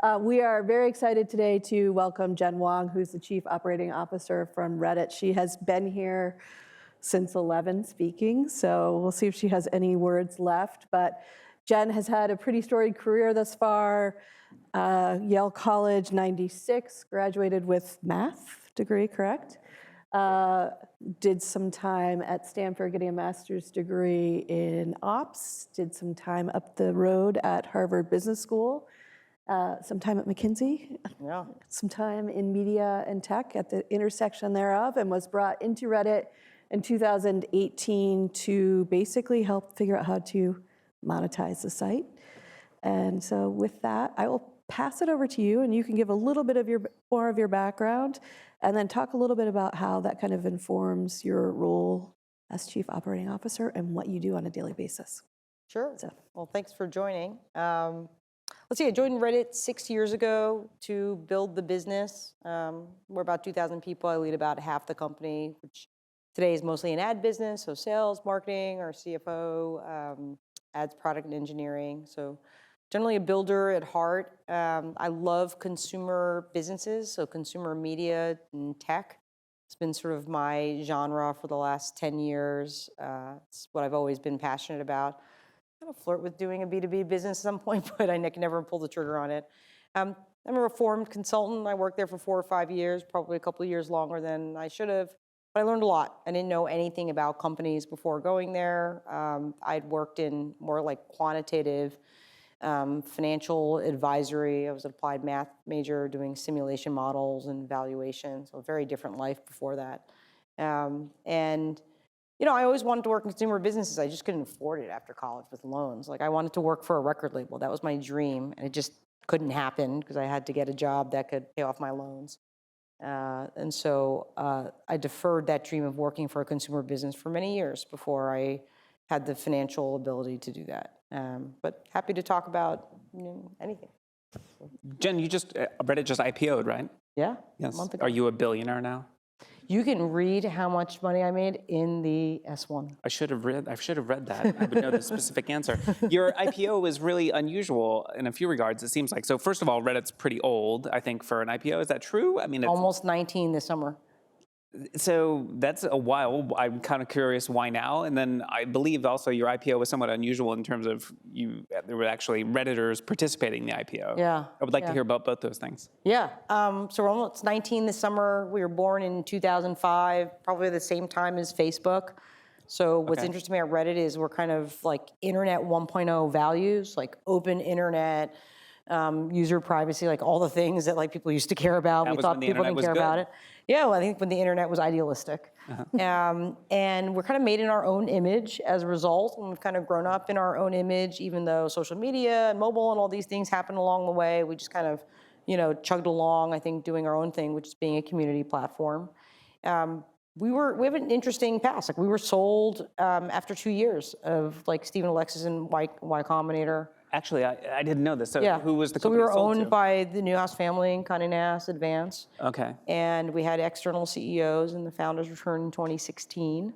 We are very excited today to welcome Jen Wong, who's the Chief Operating Officer from Reddit. She has been here since 11 speaking, so we'll see if she has any words left. But Jen has had a pretty storied career thus far. Yale College, 96, graduated with math degree, correct? Did some time at Stanford getting a master's degree in ops, did some time up the road at Harvard Business School, some time at McKinsey, some time in media and tech at the intersection thereof, and was brought into Reddit in 2018 to basically help figure out how to monetize the site. And so with that, I will pass it over to you, and you can give a little bit of more of your background, and then talk a little bit about how that kind of informs your role as Chief Operating Officer and what you do on a daily basis. Sure. Well, thanks for joining. Let's see, I joined Reddit 6 years ago to build the business. We're about 2,000 people. I lead about half the company, which today is mostly an ad business, so sales, marketing, our CFO, ads, product, and engineering. So generally a builder at heart. I love consumer businesses, so consumer media and tech. It's been sort of my genre for the last 10 years. It's what I've always been passionate about. I kind of flirt with doing a B2B business at some point, but I can never pull the trigger on it. I'm a reformed consultant. I worked there for 4 or 5 years, probably a couple of years longer than I should have. But I learned a lot. I didn't know anything about companies before going there. I'd worked in more like quantitative financial advisory. I was an applied math major doing simulation models and valuation, so a very different life before that. And you know, I always wanted to work in consumer businesses. I just couldn't afford it after college with loans. Like I wanted to work for a record label. That was my dream, and it just couldn't happen because I had to get a job that could pay off my loans. And so I deferred that dream of working for a consumer business for many years before I had the financial ability to do that. But happy to talk about anything. Jen, Reddit just IPO'd, right? Yeah, yes. A month ago. Are you a billionaire now? You can read how much money I made in the S1. I should have read that. I would know the specific answer. Your IPO was really unusual in a few regards, it seems like. So first of all, Reddit's pretty old, I think, for an IPO. Is that true? I mean, it's almost 19 this summer. So that's a while. I'm kind of curious why now. And then I believe also your IPO was somewhat unusual in terms of there were actually Redditors participating in the IPO. Yeah. I would like to hear about both those things. Yeah. So we're almost 19 this summer. We were born in 2005, probably the same time as Facebook. So what's interesting about Reddit is we're kind of like Internet 1.0 values, like open internet, user privacy, like all the things that like people used to care about. We thought people didn't care about it. Yeah, well, I think when the internet was idealistic. And we're kind of made in our own image as a result, and we've kind of grown up in our own image, even though social media and mobile and all these things happened along the way. We just kind of, chugged along, I think, doing our own thing, which is being a community platform. We have an interesting past. Like we were sold after 2 years of like Stephen Alexis and Y Combinator. Actually, I didn't know this. So who was the company? So we were owned by the Newhouse family and Condé Nast Advance. Okay. And we had external CEOs, and the founders returned in 2016.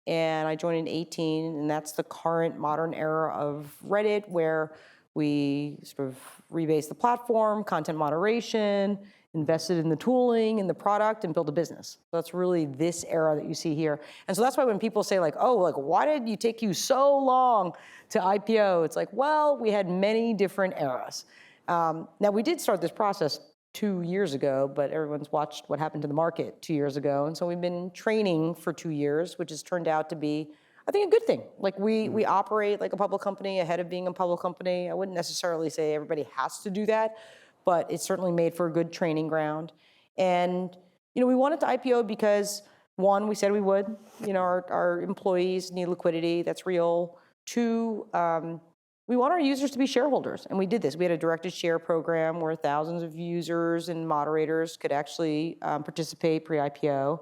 And I joined in 2018, and that's the current modern era of Reddit, where we sort of rebased the platform, content moderation, invested in the tooling and the product, and built a business. So that's really this era that you see here. And so that's why when people say like, oh, like why did it take you so long to IPO? It's like, well, we had many different eras. Now we did start this process 2 years ago, but everyone's watched what happened to the market 2 years ago. And so we've been training for 2 years, which has turned out to be, I think, a good thing. Like we operate like a public company ahead of being a public company. I wouldn't necessarily say everybody has to do that, but it's certainly made for a good training ground. And, we wanted to IPO because, one, we said we would. Our employees need liquidity. That's real. Two, we want our users to be shareholders, and we did this. We had a directed share program where thousands of users and moderators could actually participate pre-IPO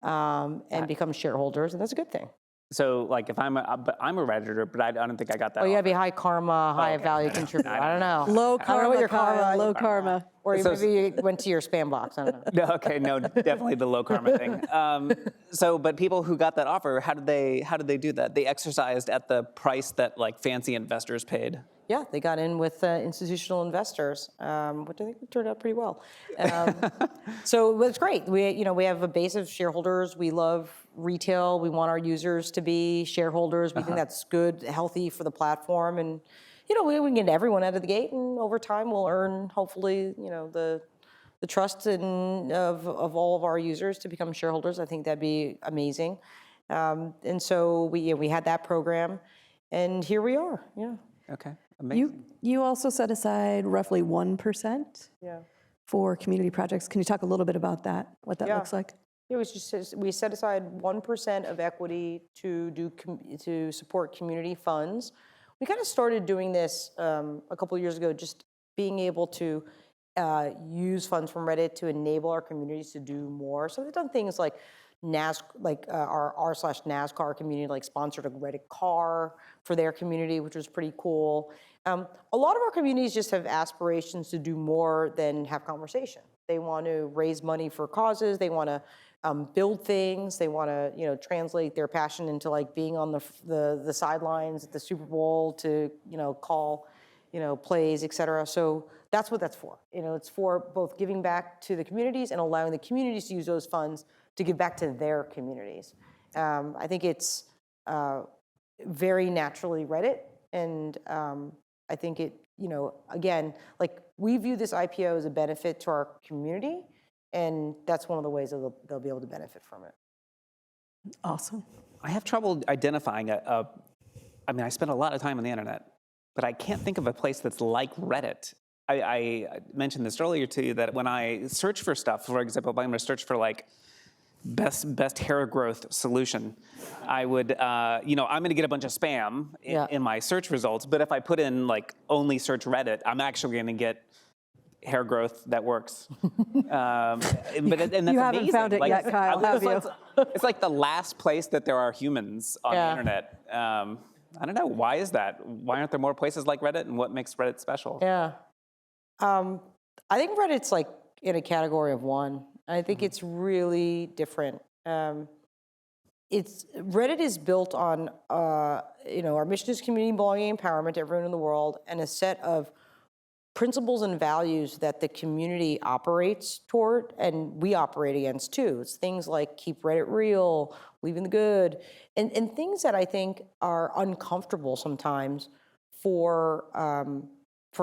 and become shareholders, and that's a good thing. So, like, if I'm a Redditor, but I don't think I got that. Oh, you gotta be high karma, high value contributor. I don't know. Low karma, I don't know what your karma, low karma. Or maybe you went to your spam box. I don't know. No, okay, no, definitely the low karma thing. But people who got that offer, how did they do that? They exercised at the price that like fancy investors paid. Yeah, they got in with institutional investors, which I think turned out pretty well. So it's great. We have a base of shareholders. We love retail. We want our users to be shareholders. We think that's good, healthy for the platform, and we can get everyone out of the gate, and over time we'll earn, hopefully, the trust of all of our users to become shareholders. I think that'd be amazing. And so we had that program, and here we are. Yeah. Okay, amazing. You also set aside roughly 1% Yeah. for community projects. Can you talk a little bit about that, what that looks like? It was just we set aside 1% of equity to support community funds. We kind of started doing this a couple of years ago, just being able to use funds from Reddit to enable our communities to do more. So they've done things like our r/NASCAR community, like sponsored a Reddit car for their community, which was pretty cool. A lot of our communities just have aspirations to do more than have conversation. They want to raise money for causes. They want to build things. They want to, translate their passion into like being on the sidelines at the Super Bowl to, call, plays, et cetera. So that's what that's for. It's for both giving back to the communities and allowing the communities to use those funds to give back to their communities. I think it's very naturally Reddit, and I think it, again, like we view this IPO as a benefit to our community, and that's one of the ways that they'll be able to benefit from it. Awesome. I have trouble identifying I spend a lot of time on the internet, but I can't think of a place that's like Reddit. I mentioned this earlier to you that when I search for stuff, for example, if I'm going to search for like best hair growth solution, I would, I'm going to get a bunch of spam in my search results. But if I put in like only search Reddit, I'm actually going to get hair growth that works. And that's you haven't amazing. found it like, yet, Kyle, have you? It's like the last place that there are humans on the internet. I don't know. Why is that? Why aren't there more places like Reddit, and what makes Reddit special? Yeah. I think Reddit's like in a category of one. I think it's really different. Reddit is built on, our mission is community belonging, empowerment to everyone in the world, and a set of principles and values that the community operates toward, and we operate against too. It's things like keep Reddit real, believe in the good, and things that I think are uncomfortable sometimes for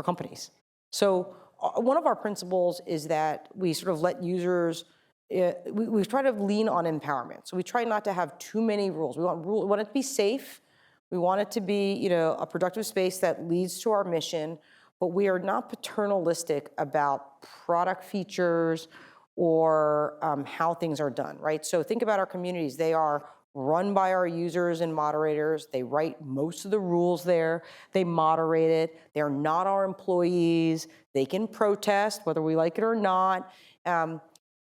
companies. So one of our principles is that we sort of let users, we try to lean on empowerment. So we try not to have too many rules. We want it to be safe. We want it to be, a productive space that leads to our mission, but we are not paternalistic about product features or how things are done, right? So think about our communities. They are run by our users and moderators. They write most of the rules there. They moderate it. They're not our employees. They can protest whether we like it or not.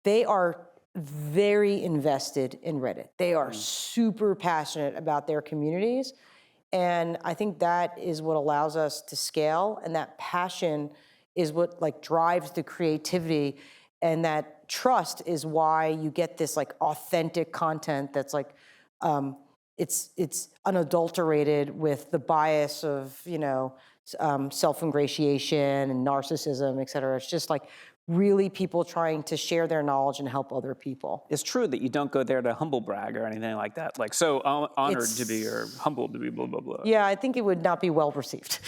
They are very invested in Reddit. They are super passionate about their communities. And I think that is what allows us to scale. And that passion is what like drives the creativity. And that trust is why you get this like authentic content that's like, it's unadulterated with the bias of, self-ingratiation and narcissism, et cetera. It's just like really people trying to share their knowledge and help other people. It's true that you don't go there to humble brag or anything like that. Like, so honored to be or humbled to be blah, blah, blah. Yeah, I think it would not be well received.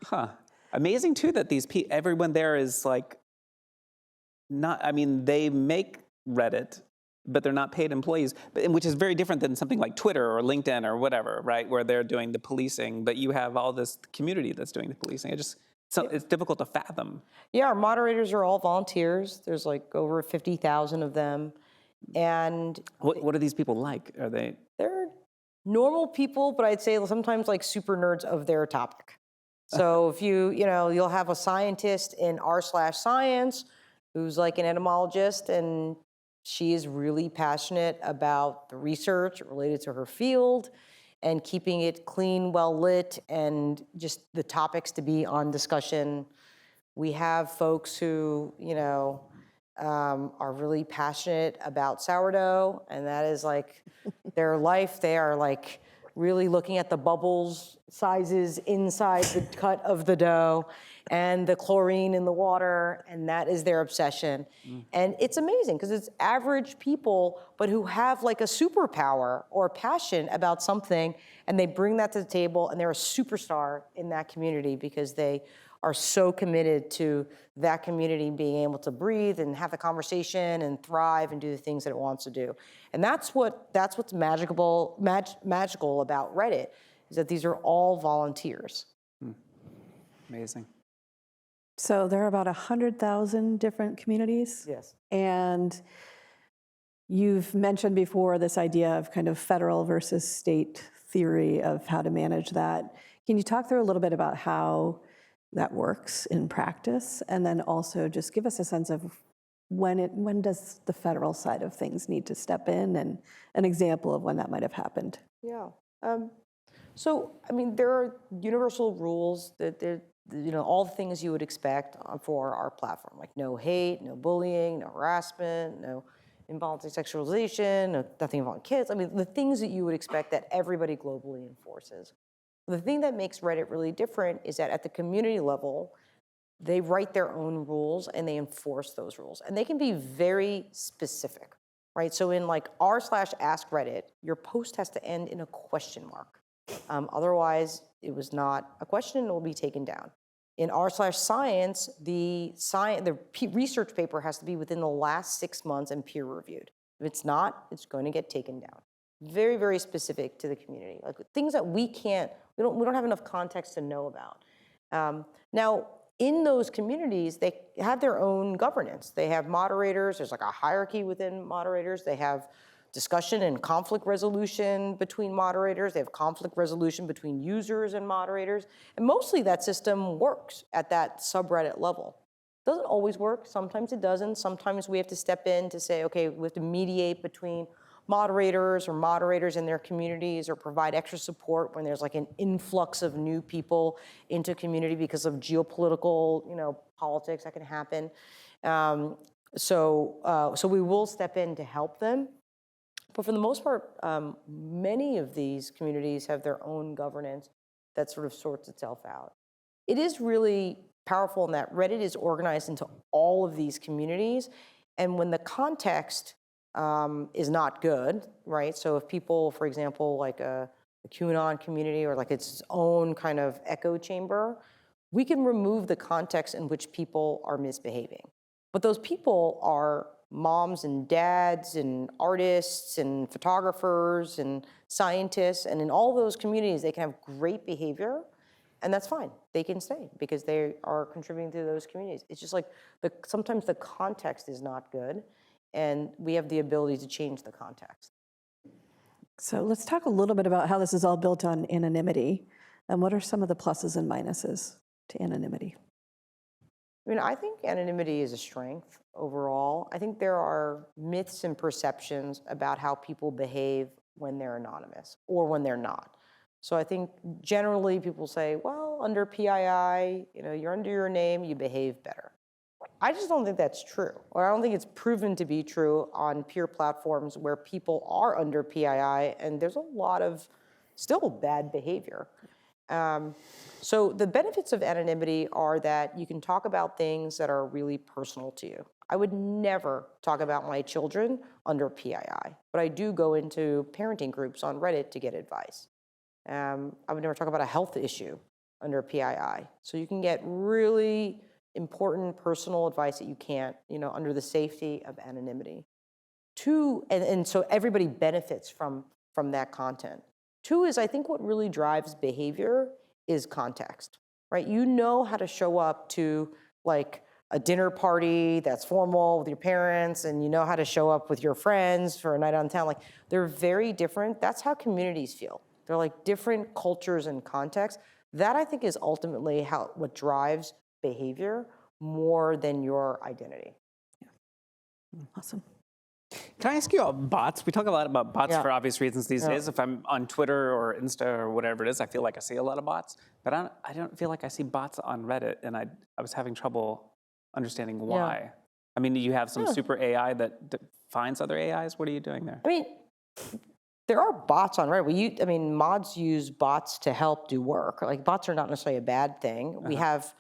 Huh. Amazing too that everyone there is like, they make Reddit, but they're not paid employees, which is very different than something like Twitter or LinkedIn or whatever, right? Where they're doing the policing, but you have all this community that's doing the policing. It's difficult to fathom. Yeah, our moderators are all volunteers. There's like over 50,000 of them. And what are these people like? They're normal people, but I'd say sometimes like super nerds of their topic. So if you'll have a scientist in r/science who's like an entomologist, and she is really passionate about the research related to her field and keeping it clean, well lit, and just the topics to be on discussion. We have folks who, are really passionate about sourdough, and that is like their life. They are like really looking at the bubbles sizes inside the cut of the dough and the chlorine in the water, and that is their obsession. And it's amazing because it's average people, but who have like a superpower or passion about something, and they bring that to the table, and they're a superstar in that community because they are so committed to that community being able to breathe and have the conversation and thrive and do the things that it wants to do. And that's what's magical about Reddit, is that these are all volunteers. Amazing. So there are about 100,000 different communities. Yes. And you've mentioned before this idea of kind of federal versus state theory of how to manage that. Can you talk through a little bit about how that works in practice? And then also just give us a sense of when does the federal side of things need to step in, and an example of when that might have happened? Yeah. So, I mean, there are universal rules that all the things you would expect for our platform, like no hate, no bullying, no harassment, no involuntary sexualization, nothing involving kids. I mean, the things that you would expect that everybody globally enforces. The thing that makes Reddit really different is that at the community level, they write their own rules and they enforce those rules. And they can be very specific, right? So in like r/ask Reddit, your post has to end in a question mark. Otherwise, it was not a question, it will be taken down. In r/science, the research paper has to be within the last 6 months and peer reviewed. If it's not, it's going to get taken down. Very, very specific to the community, like things that we don't have enough context to know about. Now, in those communities, they have their own governance. They have moderators. There's like a hierarchy within moderators. They have discussion and conflict resolution between moderators. They have conflict resolution between users and moderators. And mostly that system works at that subreddit level. It doesn't always work. Sometimes it doesn't. Sometimes we have to step in to say, okay, we have to mediate between moderators or moderators in their communities, or provide extra support when there's like an influx of new people into community because of geopolitical, politics that can happen. So we will step in to help them. But for the most part, many of these communities have their own governance that sort of sorts itself out. It is really powerful in that Reddit is organized into all of these communities. And when the context is not good, right? So if people, for example, like a QAnon community or like its own kind of echo chamber, we can remove the context in which people are misbehaving. But those people are moms and dads and artists and photographers and scientists, and in all those communities, they can have great behavior, and that's fine. They can stay because they are contributing to those communities. It's just like sometimes the context is not good, and we have the ability to change the context. So let's talk a little bit about how this is all built on anonymity, and what are some of the pluses and minuses to anonymity? I mean, I think anonymity is a strength overall. I think there are myths and perceptions about how people behave when they're anonymous or when they're not. So I think generally people say, well, under PII, you're under your name, you behave better. I just don't think that's true, or I don't think it's proven to be true on peer platforms where people are under PII, and there's a lot of still bad behavior. So the benefits of anonymity are that you can talk about things that are really personal to you. I would never talk about my children under PII, but I do go into parenting groups on Reddit to get advice. I would never talk about a health issue under PII. So you can get really important personal advice that you can't, under the safety of anonymity. Two, and so everybody benefits from that content. Two is, I think what really drives behavior is context, right? You know how to show up to like a dinner party that's formal with your parents, and you know how to show up with your friends for a night out in town. Like, they're very different. That's how communities feel. They're like different cultures and contexts. That, I think, is ultimately what drives behavior more than your identity. Yeah. Awesome. Can I ask you about bots? We talk a lot about bots Yeah. for obvious reasons these days. If I'm on Twitter or Insta or whatever it is, I feel like I see a lot of bots. But I don't feel like I see bots on Reddit, and I was having trouble understanding why. Yeah. I mean, you have some super AI that finds other AIs. What are you doing there? I mean, There are bots on Reddit. I mean, mods use bots to help do work. Like bots are not necessarily a bad thing. We have,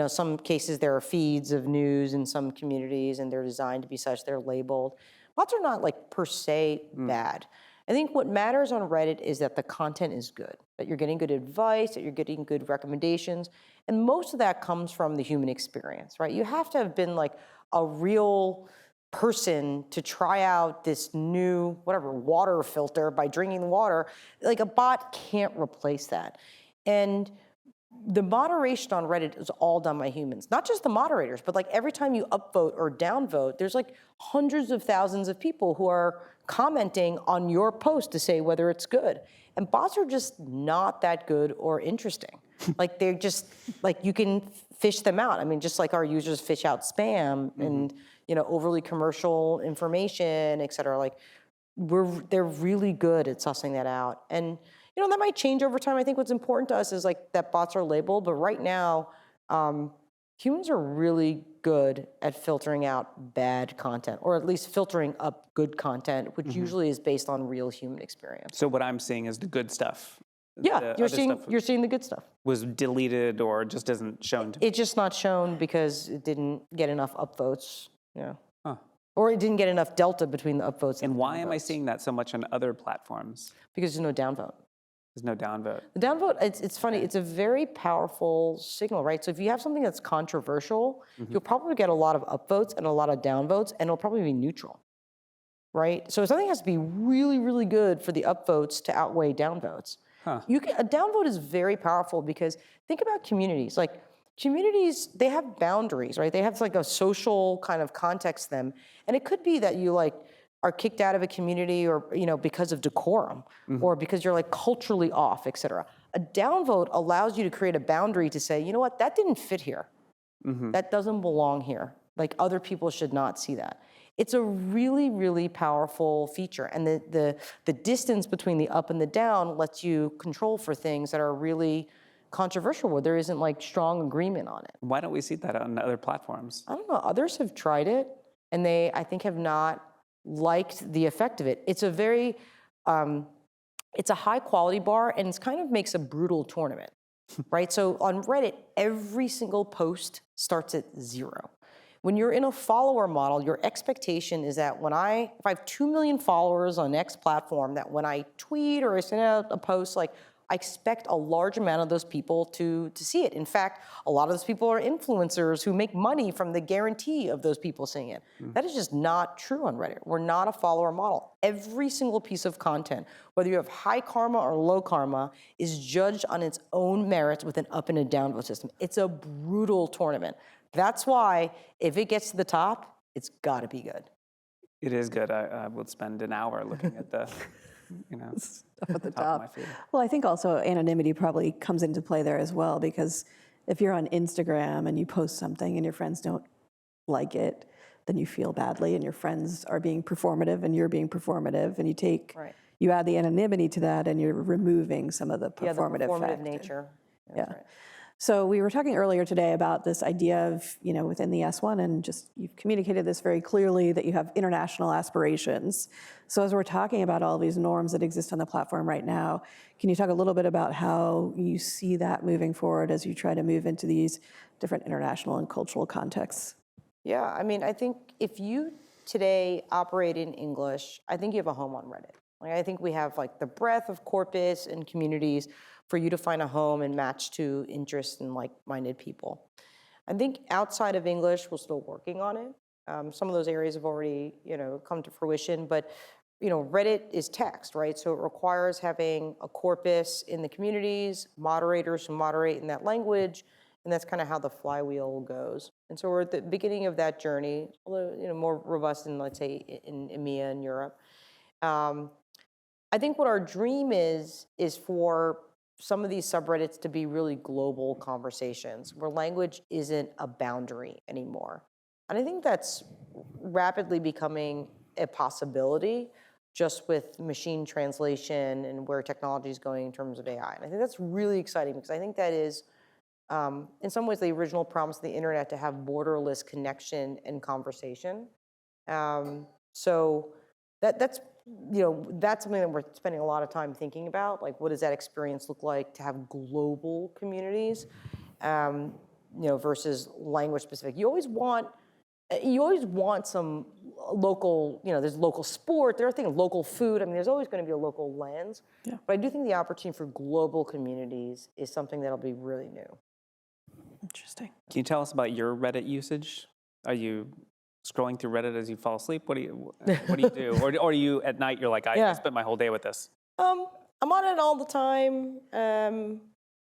some cases there are feeds of news in some communities and they're designed to be such, they're labeled. Bots are not like per se bad. I think what matters on Reddit is that the content is good, that you're getting good advice, that you're getting good recommendations. And most of that comes from the human experience, right? You have to have been like a real person to try out this new, water filter by drinking the water. Like a bot can't replace that. And the moderation on Reddit is all done by humans, not just the moderators, but like every time you upvote or downvote, there's like hundreds of thousands of people who are commenting on your post to say whether it's good. And bots are just not that good or interesting. Like they're just, like you can fish them out. I mean, just like our users fish out spam and, overly commercial information, et cetera. Like they're really good at sussing that out. And, that might change over time. I think what's important to us is like that bots are labeled, but right now, humans are really good at filtering out bad content, or at least filtering up good content, which usually is based on real human experience. So what I'm seeing is the good stuff. Yeah, you're seeing the good stuff. Was deleted or just isn't shown to me. It's just not shown because it didn't get enough upvotes. Yeah. Huh. Or it didn't get enough delta between the upvotes and the why downvotes. am I seeing that so much on other platforms? Because there's no downvote. There's no downvote. The downvote, it's funny, it's a very powerful signal, right? So if you have something that's controversial, you'll probably get a lot of upvotes and a lot of downvotes, and it'll probably be neutral, right? So something has to be really, really good for the upvotes to outweigh downvotes. Huh. A downvote is very powerful because think about communities. Like communities, they have boundaries, right? They have like a social kind of context to them. And it could be that you like are kicked out of a community or, because of decorum or because you're like culturally off, et cetera. A downvote allows you to create a boundary to say, you know what, that didn't fit here. That doesn't belong here. Like other people should not see that. It's a really, really powerful feature. And the distance between the up and the down lets you control for things that are really controversial where there isn't like strong agreement on it. Why don't we see that on other platforms? I don't know, others have tried it and they, I think, have not liked the effect of it. It's a very, it's a high quality bar and it kind of makes a brutal tournament, right? So on Reddit, every single post starts at 0. When you're in a follower model, your expectation is that if I have 2 million followers on X platform, that when I tweet or I send out a post, like I expect a large amount of those people to see it. In fact, a lot of those people are influencers who make money from the guarantee of those people seeing it. That is just not true on Reddit. We're not a follower model. Every single piece of content, whether you have high karma or low karma, is judged on its own merits with an up and a down vote system. It's a brutal tournament. That's why if it gets to the top, it's gotta be good. It is good. I would spend an hour looking at the Stuff at the top of my top. feed. Well, I think also anonymity probably comes into play there as well, because if you're on Instagram and you post something and your friends don't like it, then you feel badly and your friends are being performative and you're being performative, and you add the anonymity to that and you're removing some of the performative the performative factor. nature. That's Yeah. right. So we were talking earlier today about this idea of, within the S1, and just you've communicated this very clearly, that you have international aspirations. So as we're talking about all these norms that exist on the platform right now, can you talk a little bit about how you see that moving forward as you try to move into these different international and cultural contexts? Yeah, I mean, I think if you today operate in English, I think you have a home on Reddit. Like, I think we have like the breadth of corpus and communities for you to find a home and match to interests and like-minded people. I think outside of English, we're still working on it. Some of those areas have already, come to fruition, but Reddit is text, right? So it requires having a corpus in the communities, moderators who moderate in that language, and that's kind of how the flywheel goes. And so we're at the beginning of that journey, although more robust in, let's say, in EMEA and Europe. I think what our dream is for some of these subreddits to be really global conversations where language isn't a boundary anymore. And I think that's rapidly becoming a possibility just with machine translation and where technology is going in terms of AI. And I think that's really exciting because I think that is, in some ways, the original promise of the internet to have borderless connection and conversation. So that's that's something that we're spending a lot of time thinking about. Like, what does that experience look like to have global communities, versus language specific? You always want some local, there's local sport, there are things, local food. I mean, there's always going to be a local lens. Yeah. But I do think the opportunity for global communities is something that'll be really new. Interesting. Can you tell us about your Reddit usage? Are you scrolling through Reddit as you fall asleep? What do you do? Or are you at night, you're like, I spent my whole day with this? I'm on it all the time.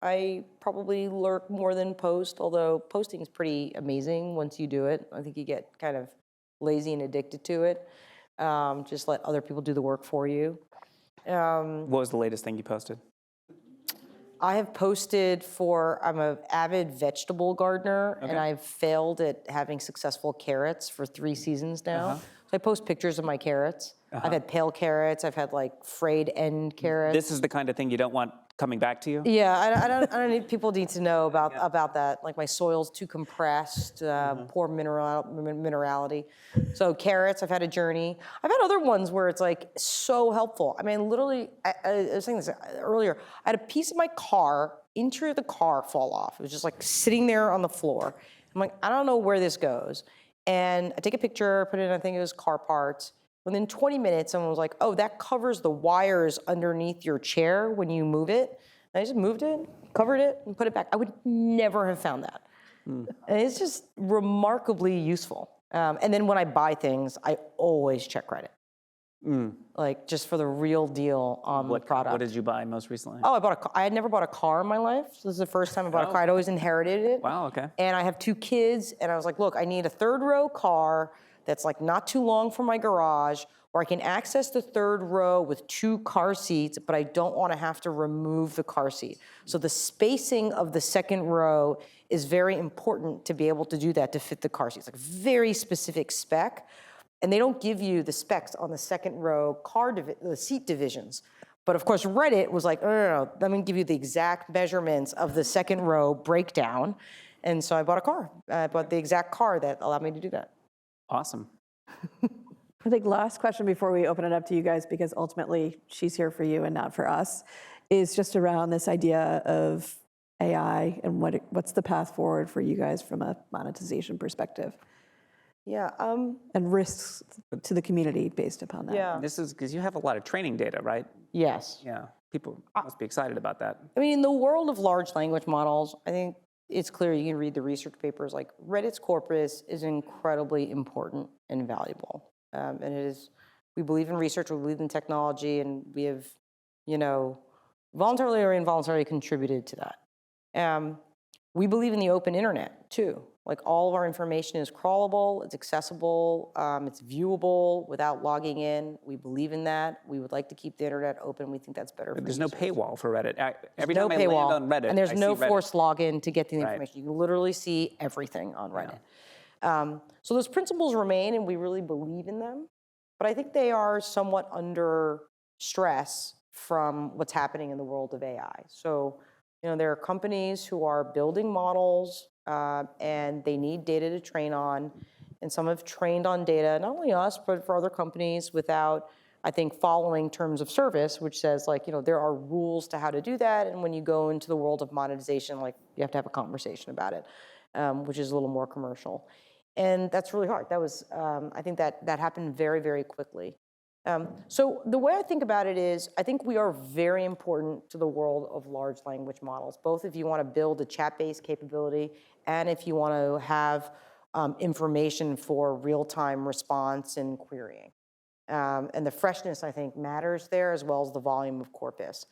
I probably lurk more than post, although posting is pretty amazing once you do it. I think you get kind of lazy and addicted to it. Just let other people do the work for you. What was the latest thing you posted? I have posted I'm an avid vegetable gardener, and I've failed at having successful carrots for 3 seasons now. So I post pictures of my carrots. I've had pale carrots. I've had like frayed end carrots. This is the kind of thing you don't want coming back to you? Yeah, I don't need people need to know about that. Like, my soil's too compressed, poor minerality. So carrots, I've had a journey. I've had other ones where it's like so helpful. I mean, literally, I was saying this earlier. I had a piece of my interior of the car fall off. It was just like sitting there on the floor. I'm like, I don't know where this goes. And I take a picture, put it in, I think it was car parts. Within 20 minutes, someone was like, oh, that covers the wires underneath your chair when you move it. And I just moved it, covered it, and put it back. I would never have found that. And it's just remarkably useful. And then when I buy things, I always check Reddit. Like, just for the real deal on the product. What did you buy most recently? Oh, I had never bought a car in my life. So this is the first time I bought a car. I'd always inherited it. Wow, okay. And I have 2 kids, and I was like, look, I need a 3rd row car that's like not too long from my garage, where I can access the 3rd row with 2 car seats, but I don't want to have to remove the car seat. So the spacing of the 2nd row is very important to be able to do that, to fit the car seats. Like, very specific spec. And they don't give you the specs on the 2nd row the seat divisions. But of course, Reddit was like, no, let me give you the exact measurements of the 2nd row breakdown. And so I bought a car. I bought the exact car that allowed me to do that. Awesome. I think last question before we open it up to you guys, because ultimately she's here for you and not for us, is just around this idea of AI and what's the path forward for you guys from a monetization perspective, Yeah. and risks to the community based upon that. Yeah. This is because you have a lot of training data, right? Yes. Yeah. People must be excited about that. I mean, in the world of large language models, I think it's clear, you can read the research papers, like Reddit's corpus is incredibly important and valuable. And it is, we believe in research, we believe in technology, and we have, voluntarily or involuntarily contributed to that. We believe in the open internet too. Like, all of our information is crawlable, it's accessible, it's viewable without logging in. We believe in that. We would like to keep the internet open. We think that's better for There's no users. paywall for Reddit. Every No time I paywall, land on Reddit, and there's I no see Reddit. forced login to get the Right. information. You can literally see everything on Reddit. So those principles remain, and we really believe in them. But I think they are somewhat under stress from what's happening in the world of AI. So, there are companies who are building models, and they need data to train on. And some have trained on data, not only us, but for other companies, without, I think, following terms of service, which says, like, there are rules to how to do that. And when you go into the world of monetization, like, you have to have a conversation about it, which is a little more commercial. And that's really hard. That was, I think that happened very, very quickly. So the way I think about it is, I think we are very important to the world of large language models, both if you want to build a chat-based capability and if you want to have information for real-time response and querying. And the freshness, I think, matters there, as well as the volume of corpus.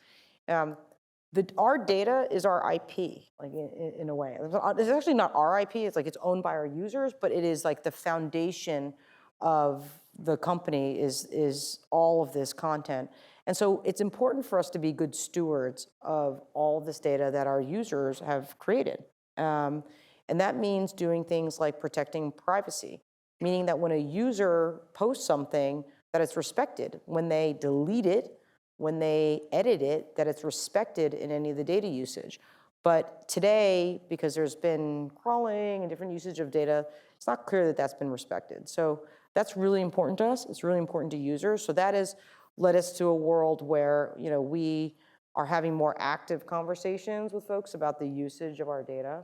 Our data is our IP, like, in a way. It's actually not our IP, it's like it's owned by our users, but it is like the foundation of the company is all of this content. And so it's important for us to be good stewards of all of this data that our users have created. And that means doing things like protecting privacy, meaning that when a user posts something, that it's respected. When they delete it, when they edit it, that it's respected in any of the data usage. But today, because there's been crawling and different usage of data, it's not clear that that's been respected. So that's really important to us. It's really important to users. So that is led us to a world where, we are having more active conversations with folks about the usage of our data.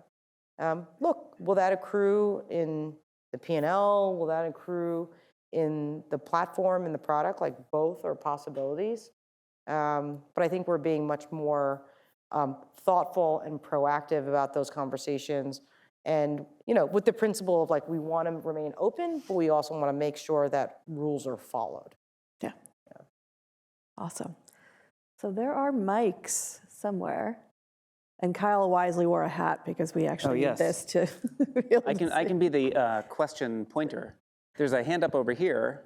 Look, will that accrue in the P&L? Will that accrue in the platform and the product? Like, both are possibilities. But I think we're being much more thoughtful and proactive about those conversations. And, with the principle of, like, we want to remain open, but we also want to make sure that rules are followed. Yeah. Awesome. So there are mics somewhere. And Kyle wisely wore a hat because we actually need this to really I can be the question pointer. There's a hand up over here,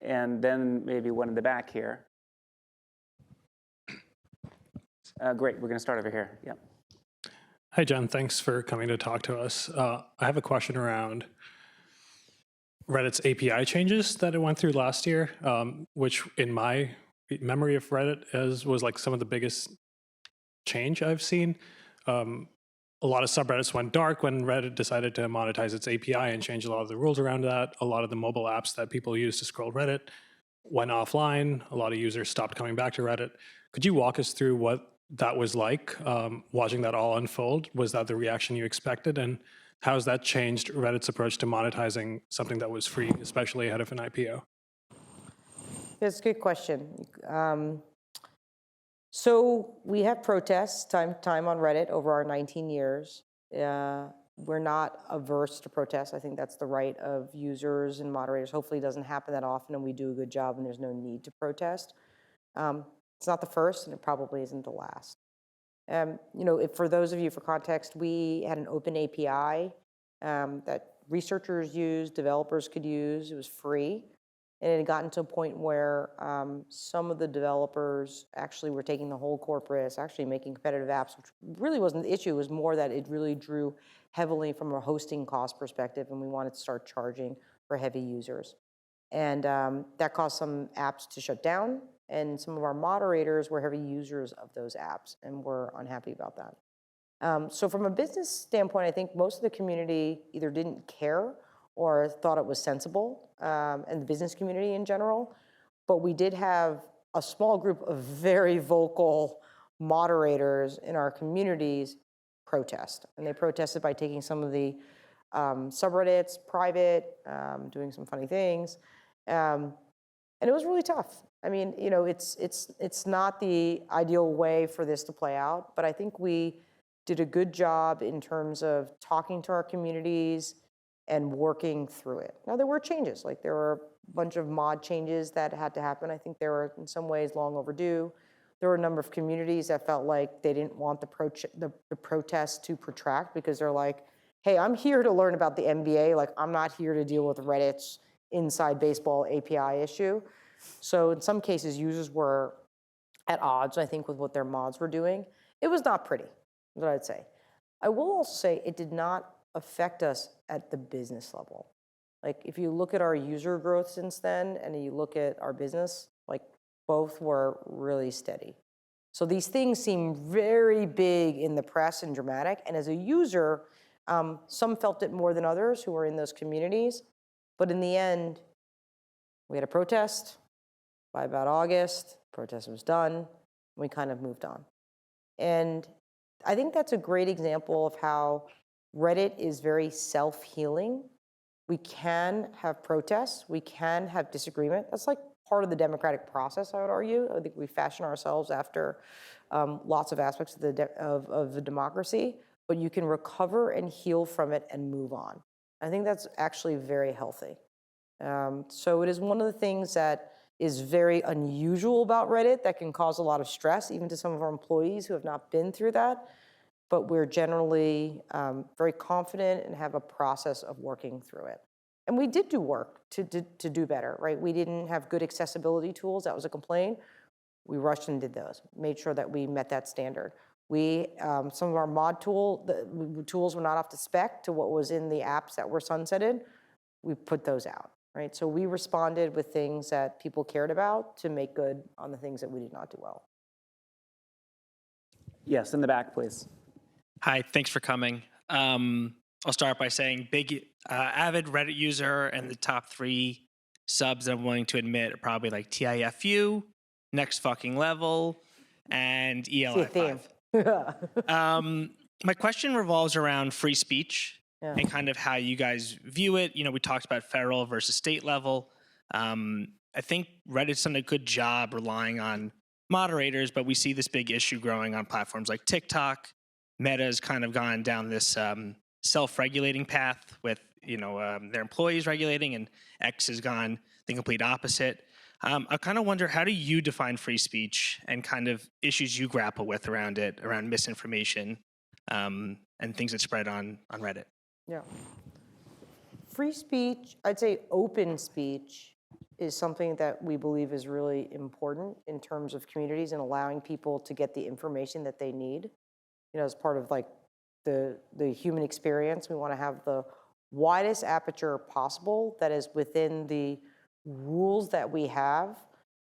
and then maybe one in the back here. Great, we're going to start over here. Yeah. Hi, Jen. Thanks for coming to talk to us. I have a question around Reddit's API changes that it went through last year, which in my memory of Reddit was like some of the biggest change I've seen. A lot of subreddits went dark when Reddit decided to monetize its API and change a lot of the rules around that. A lot of the mobile apps that people use to scroll Reddit went offline. A lot of users stopped coming back to Reddit. Could you walk us through what that was like, watching that all unfold? Was that the reaction you expected? And how has that changed Reddit's approach to monetizing something that was free, especially ahead of an IPO? That's a good question. So we have protests time on Reddit over our 19 years. We're not averse to protests. I think that's the right of users and moderators. Hopefully it doesn't happen that often and we do a good job and there's no need to protest. It's not the first and it probably isn't the last. For those of you, for context, we had an open API that researchers used, developers could use. It was free. And it had gotten to a point where some of the developers actually were taking the whole corpus, actually making competitive apps, which really wasn't the issue. It was more that it really drew heavily from a hosting cost perspective, and we wanted to start charging for heavy users. And that caused some apps to shut down, and some of our moderators were heavy users of those apps, and we're unhappy about that. So from a business standpoint, I think most of the community either didn't care or thought it was sensible, and the business community in general. But we did have a small group of very vocal moderators in our communities protest. And they protested by taking some of the subreddits private, doing some funny things. And it was really tough. I mean, it's not the ideal way for this to play out, but I think we did a good job in terms of talking to our communities and working through it. Now, there were changes. Like, there were a bunch of mod changes that had to happen. I think they were, in some ways, long overdue. There were a number of communities that felt like they didn't want the protest to protract because they're like, hey, I'm here to learn about the NBA. Like, I'm not here to deal with Reddit's inside baseball API issue. So in some cases, users were at odds, I think, with what their mods were doing. It was not pretty, is what I'd say. I will also say it did not affect us at the business level. Like, if you look at our user growth since then and you look at our business, like, both were really steady. So these things seem very big in the press and dramatic. And as a user, some felt it more than others who were in those communities. But in the end, we had a protest. By about August, the protest was done. And we kind of moved on. And I think that's a great example of how Reddit is very self-healing. We can have protests. We can have disagreement. That's like part of the democratic process, I would argue. I think we fashion ourselves after lots of aspects of the democracy, but you can recover and heal from it and move on. I think that's actually very healthy. So it is one of the things that is very unusual about Reddit that can cause a lot of stress, even to some of our employees who have not been through that. But we're generally very confident and have a process of working through it. And we did do work to do better, right? We didn't have good accessibility tools. That was a complaint. We rushed and did those, made sure that we met that standard. Some of our mod tools were not up to spec to what was in the apps that were sunsetted. We put those out, right? So we responded with things that people cared about to make good on the things that we did not do well. Yes, in the back, please. Hi, thanks for coming. I'll start by saying big avid Reddit user and the top 3 subs I'm willing to admit are probably like TIFU, next fucking level, and See a ELI5. theme. My question revolves around free speech Yeah. and kind of how you guys view it. We talked about federal versus state level. I think Reddit's done a good job relying on moderators, but we see this big issue growing on platforms like TikTok. Meta's kind of gone down this self-regulating path with their employees regulating, and X has gone the complete opposite. I kind of wonder, how do you define free speech and kind of issues you grapple with around it, around misinformation and things that spread on Reddit? Yeah. Free speech, I'd say open speech, is something that we believe is really important in terms of communities and allowing people to get the information that they need. As part of like the human experience, we want to have the widest aperture possible that is within the rules that we have.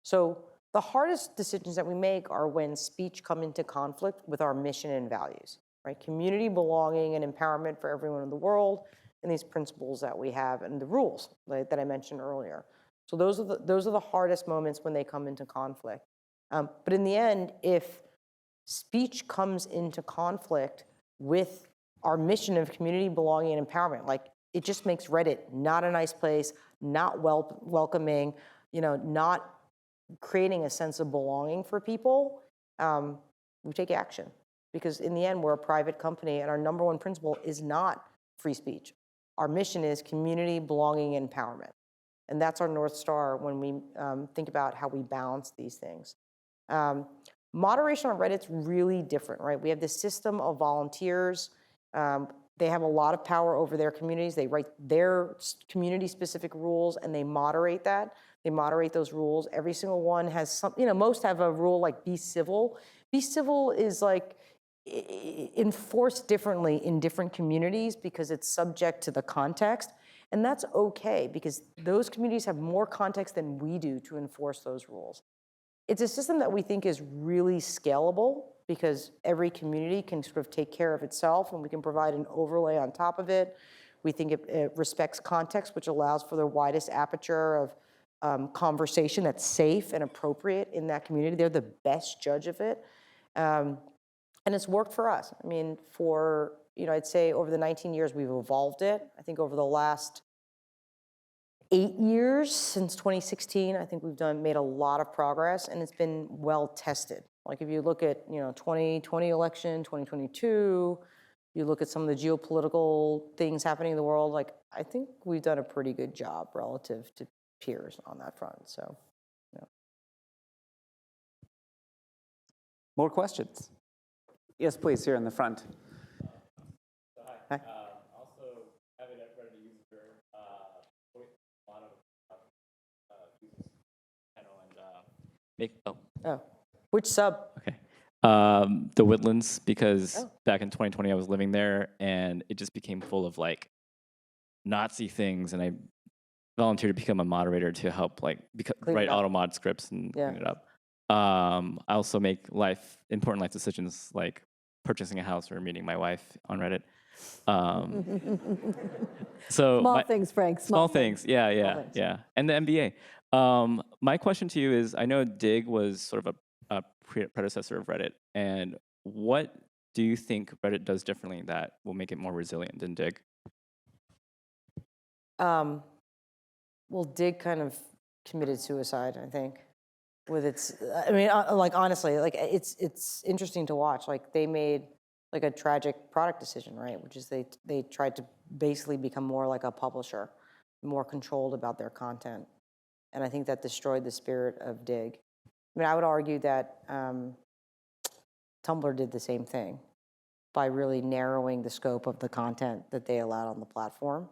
So the hardest decisions that we make are when speech come into conflict with our mission and values, right? Community belonging and empowerment for everyone in the world, and these principles that we have and the rules that I mentioned earlier. So those are the hardest moments when they come into conflict. But in the end, if speech comes into conflict with our mission of community belonging and empowerment, like it just makes Reddit not a nice place, not welcoming, not creating a sense of belonging for people, we take action. Because in the end, we're a private company, and our number one principle is not free speech. Our mission is community belonging and empowerment. And that's our North Star when we think about how we balance these things. Moderation on Reddit's really different, right? We have this system of volunteers. They have a lot of power over their communities. They write their community-specific rules, and they moderate that. They moderate those rules. Every single one has some, most have a rule like be civil. Be civil is like enforced differently in different communities because it's subject to the context. And that's okay, because those communities have more context than we do to enforce those rules. It's a system that we think is really scalable because every community can sort of take care of itself, and we can provide an overlay on top of it. We think it respects context, which allows for the widest aperture of conversation that's safe and appropriate in that community. They're the best judge of it. And it's worked for us. I mean, I'd say over the 19 years, we've evolved it. I think over the last 8 years, since 2016, I think we've made a lot of progress, and it's been well tested. Like if you look at 2020 election, 2022, you look at some of the geopolitical things happening in the world, like I think we've done a pretty good job relative to peers on that front. So, More questions? Yes, please, here in the front. Hi. Also, having a Reddit user, a lot of users channel and Oh, which sub? Okay. The Woodlands, because back in 2020 I was living there, and it just became full of like Nazi things, and I volunteered to become a moderator to help write auto mod scripts and clean it up. I also make important life decisions like purchasing a house or meeting my wife on Reddit. So Small things, Frank. Small things. Yeah. things. Yeah. And the MBA. My question to you is, I know Dig was sort of a predecessor of Reddit, and what do you think Reddit does differently that will make it more resilient than Dig? Well, Dig kind of committed suicide, I think, with its. I mean, honestly, it's interesting to watch. Like they made like a tragic product decision, right? Which is they tried to basically become more like a publisher, more controlled about their content, and I think that destroyed the spirit of Dig. I mean, I would argue that Tumblr did the same thing by really narrowing the scope of the content that they allowed on the platform.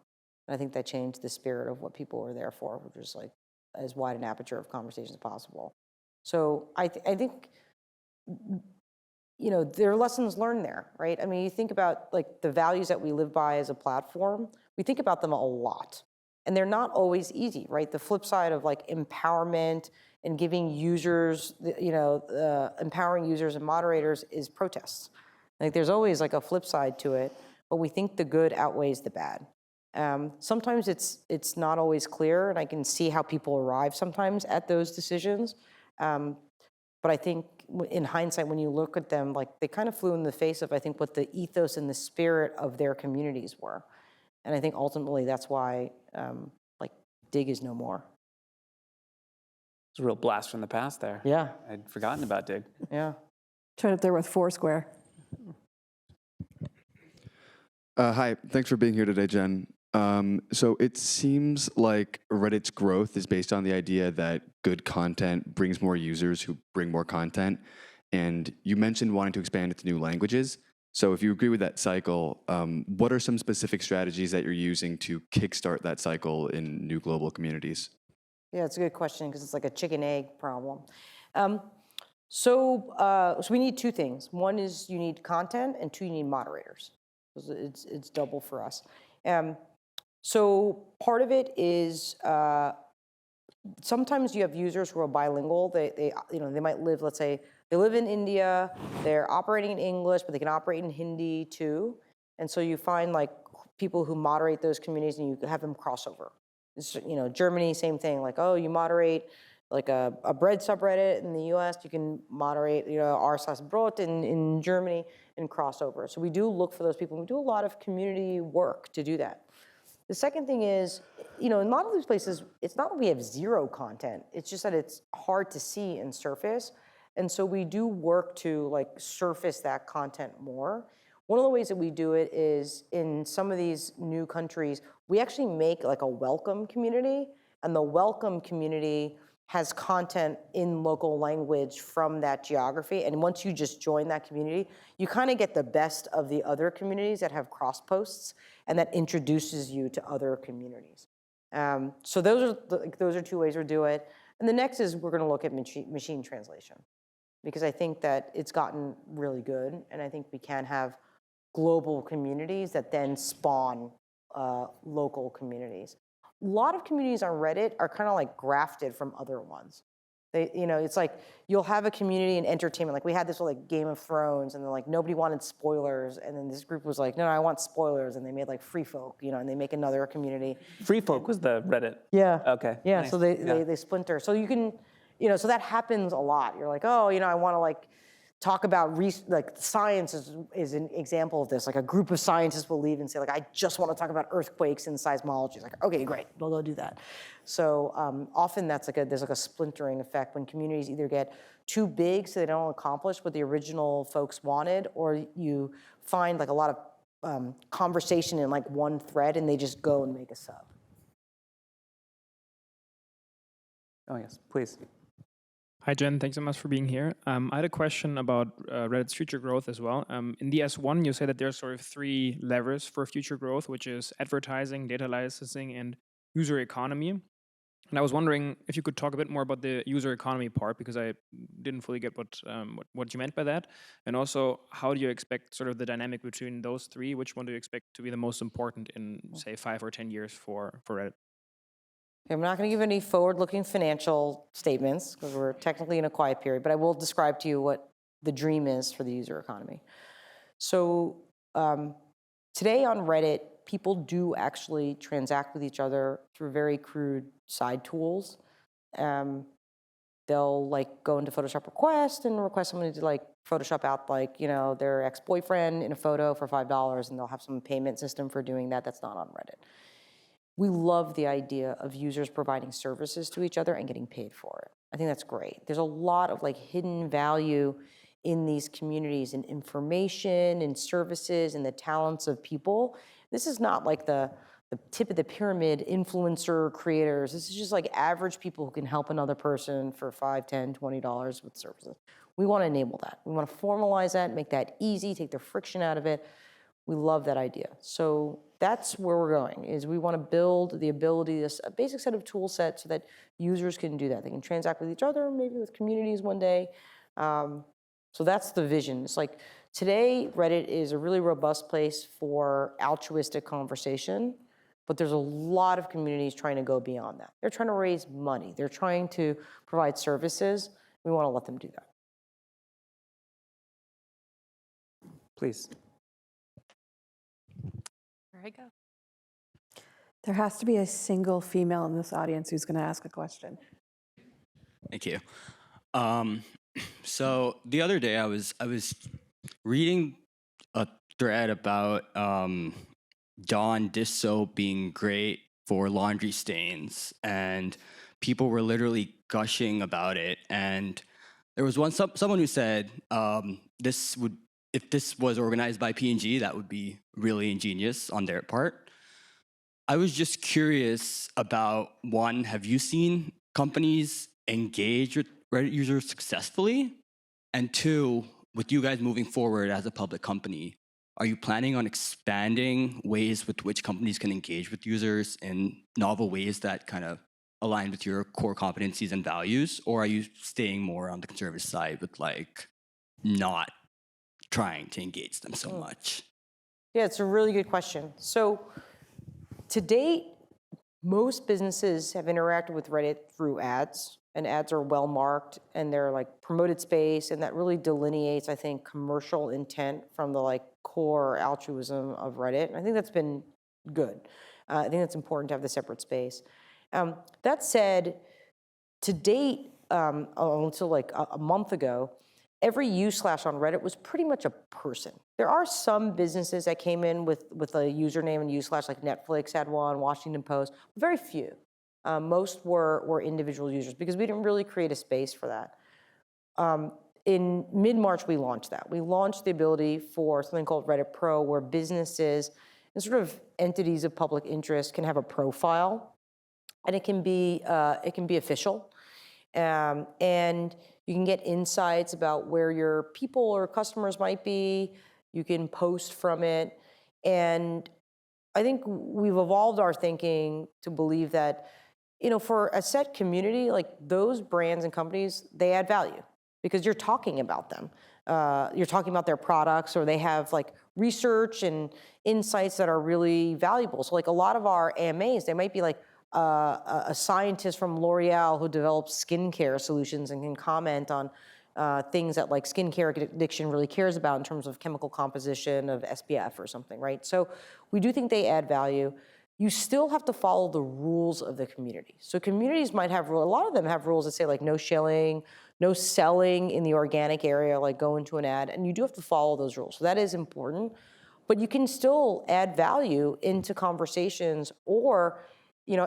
And I think that changed the spirit of what people were there for, which was like as wide an aperture of conversation as possible. So I think, there are lessons learned there, right? I mean, you think about like the values that we live by as a platform, we think about them a lot. And they're not always easy, right? The flip side of like empowerment and giving users, empowering users and moderators is protests. Like there's always like a flip side to it, but we think the good outweighs the bad. Sometimes it's not always clear, and I can see how people arrive sometimes at those decisions. But I think in hindsight, when you look at them, like they kind of flew in the face of, I think, what the ethos and the spirit of their communities were. And I think ultimately that's why like Dig is no more. It's a real blast from the past there. Yeah. I'd forgotten about Dig. Yeah. It's right up there with Foursquare. Hi, thanks for being here today, Jen. So it seems like Reddit's growth is based on the idea that good content brings more users who bring more content. And you mentioned wanting to expand into new languages. So if you agree with that cycle, what are some specific strategies that you're using to kickstart that cycle in new global communities? Yeah, it's a good question because it's like a chicken egg problem. So we need two things. One is you need content, and two, you need moderators. It's double for us. So part of it is sometimes you have users who are bilingual. They might live, let's say, they live in India. They're operating in English, but they can operate in Hindi too. And so you find like people who moderate those communities, and you have them cross over. Germany, same thing. Like, oh, you moderate like a bread subreddit in the US, you can moderate, r/brot in Germany and crossover. So we do look for those people. We do a lot of community work to do that. The second thing is, in a lot of these places, it's not that we have zero content. It's just that it's hard to see and surface. And so we do work to like surface that content more. One of the ways that we do it is in some of these new countries, we actually make like a welcome community, and the welcome community has content in local language from that geography. And once you just join that community, you kind of get the best of the other communities that have cross posts, and that introduces you to other communities. So those are two ways we do it. And the next is we're going to look at machine translation, because I think that it's gotten really good, and I think we can have global communities that then spawn local communities. A lot of communities on Reddit are kind of like grafted from other ones. It's like you'll have a community in entertainment. Like we had this with like Game of Thrones, and then like nobody wanted spoilers, and then this group was like, no, I want spoilers, and they made like Free Folk, and they make another community. Free Folk was the Reddit. Yeah. Okay. Yeah. Nice. So they splinter. So you can, so that happens a lot. You're like, oh, I want to like talk about like science is an example of this. Like a group of scientists will leave and say like, I just want to talk about earthquakes and seismology. It's like, okay, great, we'll go do that. So often there's like a splintering effect when communities either get too big so they don't accomplish what the original folks wanted, or you find like a lot of conversation in like one thread and they just go and make a sub. Oh yes, please. Hi, Jen. Thanks so much for being here. I had a question about Reddit's future growth as well. In the S1, you say that there's sort of 3 levers for future growth, which is advertising, data licensing, and user economy. And I was wondering if you could talk a bit more about the user economy part, because I didn't fully get what you meant by that. And also, how do you expect sort of the dynamic between those 3? Which one do you expect to be the most important in, say, 5 or 10 years for Reddit? I'm not going to give any forward-looking financial statements because we're technically in a quiet period, but I will describe to you what the dream is for the user economy. So today on Reddit, people do actually transact with each other through very crude side tools. They'll like go into Photoshop request and request somebody to like Photoshop out like, their ex-boyfriend in a photo for $5, and they'll have some payment system for doing that. That's not on Reddit. We love the idea of users providing services to each other and getting paid for it. I think that's great. There's a lot of like hidden value in these communities, in information, in services, in the talents of people. This is not like the tip of the pyramid influencer creators. This is just like average people who can help another person for $5, $10, $20 with services. We want to enable that. We want to formalize that, make that easy, take the friction out of it. We love that idea. So that's where we're going, is we want to build the ability, a basic set of tool sets so that users can do that. They can transact with each other, maybe with communities one day. So that's the vision. It's like today, Reddit is a really robust place for altruistic conversation, but there's a lot of communities trying to go beyond that. They're trying to raise money. They're trying to provide services. We want to let them do that. Please. Where I go? There has to be a single female in this audience who's going to ask a question. Thank you. So the other day I was reading a thread about Dawn dish soap being great for laundry stains, and people were literally gushing about it. And there was someone who said if this was organized by P&G, that would be really ingenious on their part. I was just curious about, one, have you seen companies engage with Reddit users successfully? And two, with you guys moving forward as a public company, are you planning on expanding ways with which companies can engage with users in novel ways that kind of align with your core competencies and values? Or are you staying more on the conservative side with like not trying to engage them so much? Yeah, it's a really good question. So to date, most businesses have interacted with Reddit through ads, and ads are well marked, and they're like promoted space, and that really delineates, I think, commercial intent from the like core altruism of Reddit. And I think that's been good. I think that's important to have the separate space. That said, to date, until like a month ago, every u/slash on Reddit was pretty much a person. There are some businesses that came in with a username and u/, like Netflix had one, Washington Post, very few. Most were individual users because we didn't really create a space for that. In mid-March, we launched that. We launched the ability for something called Reddit Pro, where businesses and sort of entities of public interest can have a profile, and it can be official. And you can get insights about where your people or customers might be. You can post from it. And I think we've evolved our thinking to believe that, for a set community, like those brands and companies, they add value because you're talking about them. You're talking about their products, or they have like research and insights that are really valuable. So like a lot of our AMAs, they might be like, a scientist from L'Oreal who develops skincare solutions and can comment on things that like skincare addiction really cares about in terms of chemical composition of SPF or something, right? So we do think they add value. You still have to follow the rules of the community. So communities might have rules, a lot of them have rules that say like no shilling, no selling in the organic area, like go into an ad, and you do have to follow those rules. So that is important, but you can still add value into conversations, or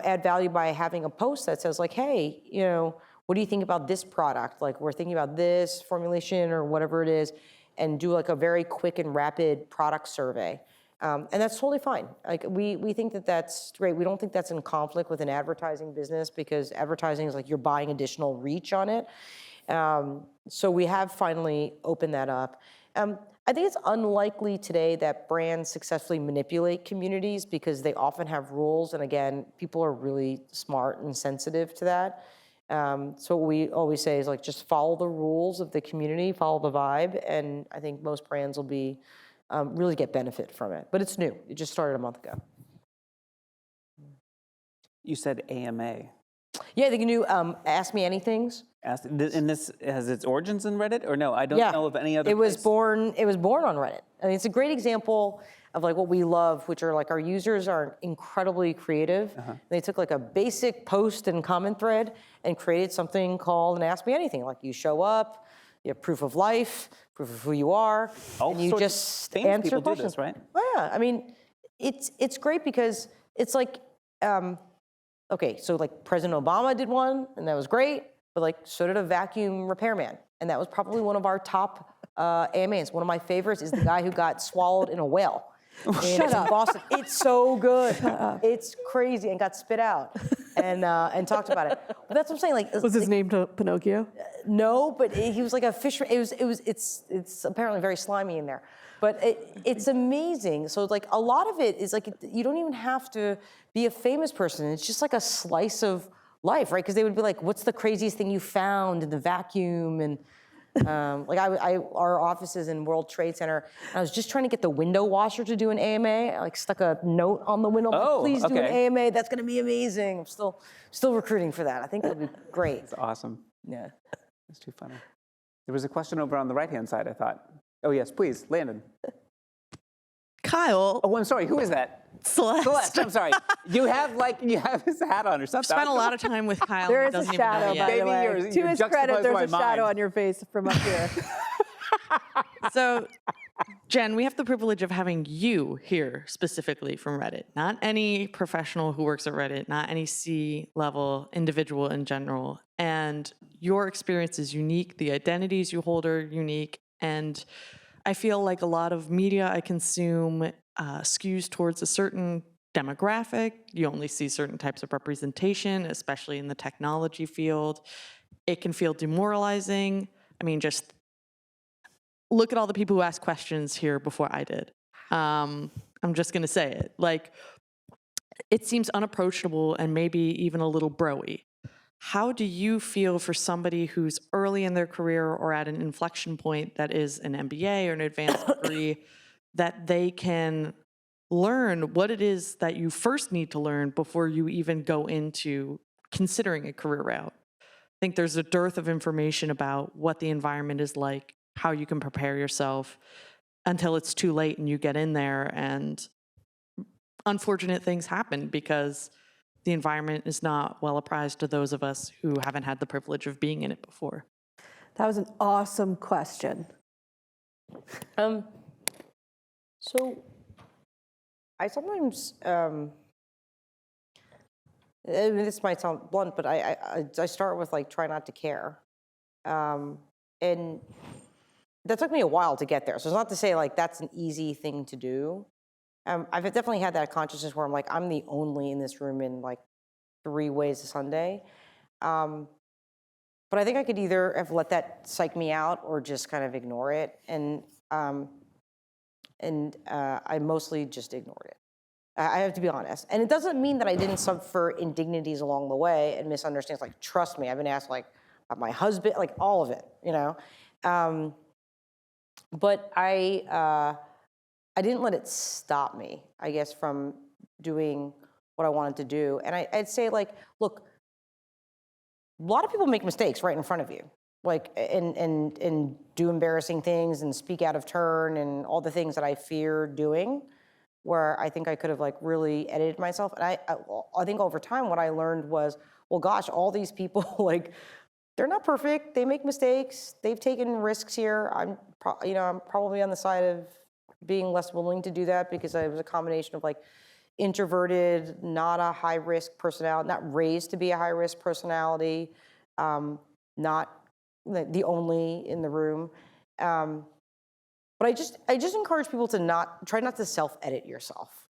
add value by having a post that says like, hey, what do you think about this product? Like we're thinking about this formulation or whatever it is, and do like a very quick and rapid product survey. And that's totally fine. Like we think that that's great. We don't think that's in conflict with an advertising business, because advertising is like you're buying additional reach on it. So we have finally opened that up. I think it's unlikely today that brands successfully manipulate communities because they often have rules. And again, people are really smart and sensitive to that. So what we always say is like, just follow the rules of the community, follow the vibe. And I think most brands will be really get benefit from it. But it's new. It just started a month ago. You said AMA. Yeah, they can do Ask Me Anythings. And this has its origins in Reddit, or no? I don't know of any other. It was born on Reddit. I mean, it's a great example of like what we love, which are like our users are incredibly creative. They took like a basic post and comment thread and created something called an Ask Me Anything. Like you show up, you have proof of life, proof of who you are, and you just answer people questions. Do this, right? Well, yeah, I mean, it's great because it's like, okay, so like President Obama did one, and that was great. But like, so did a vacuum repairman. And that was probably one of our top AMAs. One of my favorites is the guy who got swallowed in a whale. Shut up. Boston. It's so good. It's crazy, and got spit out and talked about it. But that's what I'm saying. Like, Was his name Pinocchio? No, but he was like a fisher. It's apparently very slimy in there. But it's amazing. So like a lot of it is like, you don't even have to be a famous person. It's just like a slice of life, right? Because they would be like, what's the craziest thing you found in the vacuum? And like our office is in World Trade Center. And I was just trying to get the window washer to do an AMA. I like stuck a note on the window. Oh, please do an okay. AMA. That's going to be amazing. I'm still recruiting for that. I think that'd be great. It's awesome. Yeah. It's too funny. There was a question over on the right-hand side, I thought. Oh, yes, please, Landon. Kyle. Oh, I'm sorry. Who is that? Celeste, I'm sorry. You have this hat on or something. Spent a lot of time with Kyle. There and is a doesn't even know shadow, yet. by the Maybe way. you're To his credit, juxtaposed there's my a shadow mind. on your face from up here. So, Jen, we have the privilege of having you here specifically from Reddit, not any professional who works at Reddit, not any C-level individual in general. And your experience is unique. The identities you hold are unique. And I feel like a lot of media I consume skews towards a certain demographic. You only see certain types of representation, especially in the technology field. It can feel demoralizing. I mean, just look at all the people who asked questions here before I did. I'm just going to say it. Like, it seems unapproachable and maybe even a little bro-y. How do you feel for somebody who's early in their career or at an inflection point that is an MBA or an advanced degree, that they can learn what it is that you first need to learn before you even go into considering a career route? I think there's a dearth of information about what the environment is like, how you can prepare yourself until it's too late and you get in there and unfortunate things happen because the environment is not well apprised to those of us who haven't had the privilege of being in it before. That was an awesome question. So I sometimes, I mean, this might sound blunt, but I start with like, try not to care. And that took me a while to get there. So it's not to say like, that's an easy thing to do. I've definitely had that consciousness where I'm like, I'm the only in this room in like 3 ways a Sunday. But I think I could either have let that psych me out or just kind of ignore it. And I mostly just ignored it. I have to be honest. And it doesn't mean that I didn't suffer indignities along the way and misunderstandings. Like, trust me, I've been asked like about my husband, like all of it, you know? But I didn't let it stop me, I guess, from doing what I wanted to do. And I'd say like, look, a lot of people make mistakes right in front of you, like, and do embarrassing things and speak out of turn and all the things that I fear doing, where I think I could have like really edited myself. And I think over time what I learned was, well, gosh, all these people, like, they're not perfect. They make mistakes. They've taken risks here. I'm probably on the side of being less willing to do that because I was a combination of like introverted, not a high risk personality, not raised to be a high risk personality, not the only in the room. But I just encourage people to try not to self-edit yourself.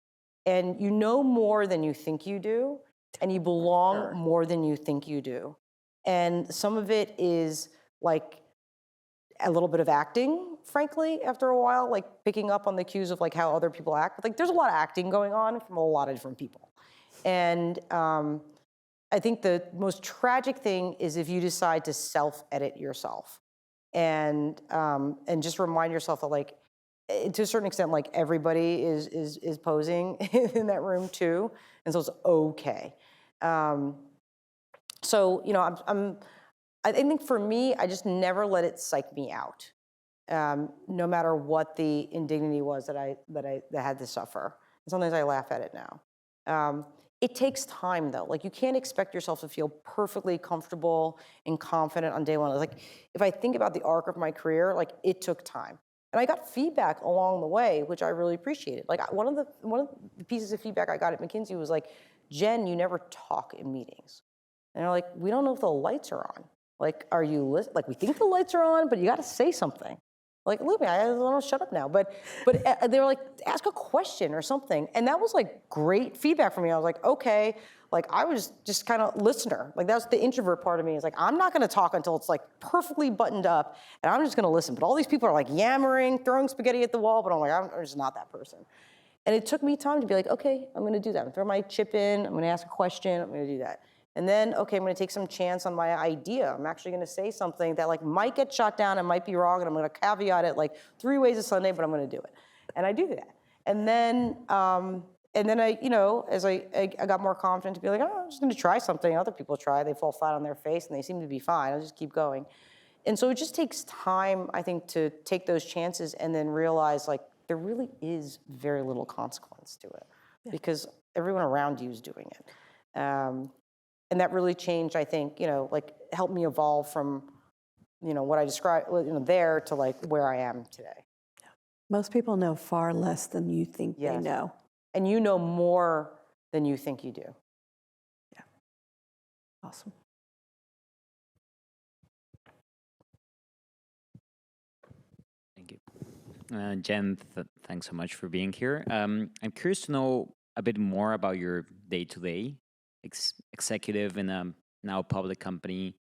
And you know more than you think you do, and you belong more than you think you do. And some of it is like a little bit of acting, frankly, after a while, like picking up on the cues of like how other people act. Like, there's a lot of acting going on from a lot of different people. And I think the most tragic thing is if you decide to self-edit yourself and just remind yourself that, like, to a certain extent, like, everybody is posing in that room too, and so it's okay. So, you know, I think for me, I just never let it psych me out, no matter what the indignity was that had to suffer. And sometimes I laugh at it now. It takes time, though. Like, you can't expect yourself to feel perfectly comfortable and confident on day one. Like, if I think about the arc of my career, like, it took time. And I got feedback along the way, which I really appreciated. Like, one of the pieces of feedback I got at McKinsey was like, Jen, you never talk in meetings. And they're like, we don't know if the lights are on. Like, are you listening? Like, we think the lights are on, but you got to say something. Like, look, I don't know, shut up now. But they were like, ask a question or something. And that was like great feedback for me. I was like, okay. Like, I was just kind of listener. Like, that's the introvert part of me. Is like, I'm not going to talk until it's like perfectly buttoned up, and I'm just going to listen. But all these people are like yammering, throwing spaghetti at the wall, but I'm like, I'm just not that person. And it took me time to be like, okay, I'm going to do that. I'm going to throw my chip in. I'm going to ask a question. I'm going to do that. And then, okay, I'm going to take some chance on my idea. I'm actually going to say something that like might get shot down and might be wrong, and I'm going to caveat it like 3 ways a Sunday, but I'm going to do it. And I do that. And then I, you know, as I got more confident to be like, oh, I'm just going to try something. Other people try, they fall flat on their face, and they seem to be fine. I'll just keep going. And so it just takes time, I think, to take those chances and then realize like there really is very little consequence to it. because everyone around you is doing it. And that really changed, I think, like helped me evolve from, what I described, there to like where I am today. Most people know far less than you think they Yes. know. And you know more than you think you do. Yeah. Awesome. Thank you. Jen, thanks so much for being here. I'm curious to know a bit more about your day-to-day executive in a now public company.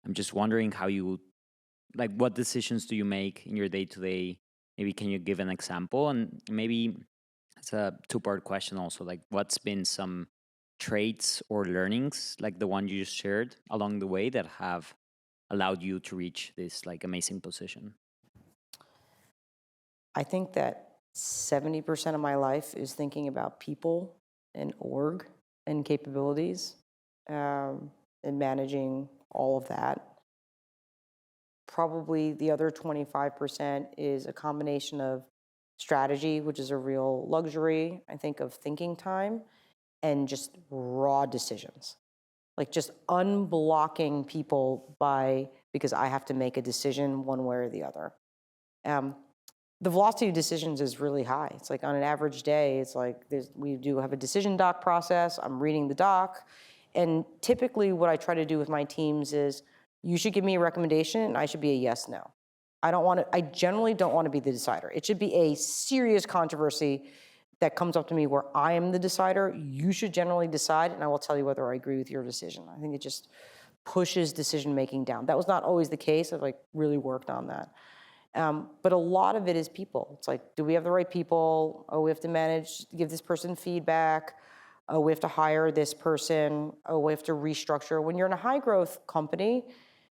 I'm just wondering how you, like, what decisions do you make in your day-to-day? Maybe can you give an example? And maybe it's a two-part question also, like what's been some traits or learnings, like the one you just shared along the way, that have allowed you to reach this like amazing position? I think that 70% of my life is thinking about people and org and capabilities, and managing all of that. Probably the other 25% is a combination of strategy, which is a real luxury, I think, of thinking time, and just raw decisions. Like just unblocking people because I have to make a decision one way or the other. The velocity of decisions is really high. It's like on an average day, it's like we do have a decision doc process. I'm reading the doc. And typically what I try to do with my teams is, you should give me a recommendation and I should be a yes, no. I generally don't want to be the decider. It should be a serious controversy that comes up to me where I am the decider. You should generally decide, and I will tell you whether I agree with your decision. I think it just pushes decision-making down. That was not always the case. I've like really worked on that. But a lot of it is people. It's like, do we have the right people? Oh, we have to give this person feedback. Oh, we have to hire this person. Oh, we have to restructure. When you're in a high-growth company,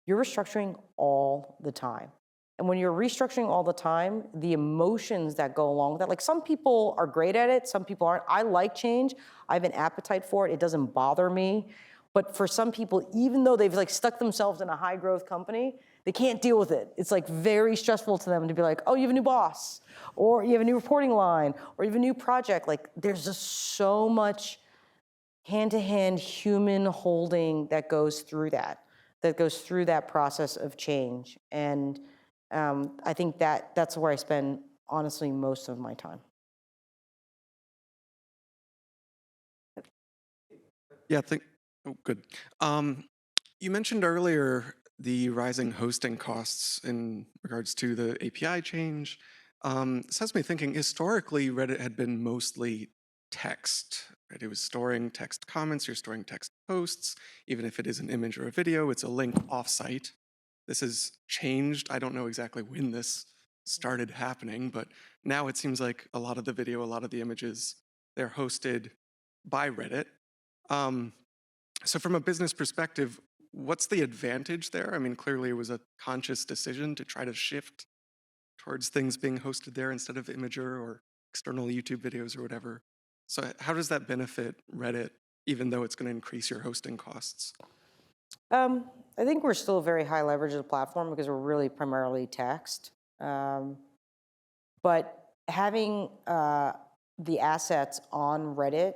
you're restructuring all the time. And when you're restructuring all the time, the emotions that go along with that, like some people are great at it, some people aren't. I like change. I have an appetite for it. It doesn't bother me. But for some people, even though they've like stuck themselves in a high-growth company, they can't deal with it. It's like very stressful to them to be like, oh, you have a new boss, or you have a new reporting line, or you have a new project. Like there's just so much hand-to-hand human holding that goes through that process of change. And I think that's where I spend, honestly, most of my time. Yeah, oh, good. You mentioned earlier the rising hosting costs in regards to the API change. This has me thinking, historically, Reddit had been mostly text. Right? It was storing text comments, you're storing text posts. Even if it is an image or a video, it's a link offsite. This has changed. I don't know exactly when this started happening, but now it seems like a lot of the video, a lot of the images, they're hosted by Reddit. So from a business perspective, what's the advantage there? I mean, clearly it was a conscious decision to try to shift towards things being hosted there instead of Imager or external YouTube videos or whatever. So how does that benefit Reddit, even though it's going to increase your hosting costs? I think we're still very high leverage as a platform because we're really primarily text. But having the assets on Reddit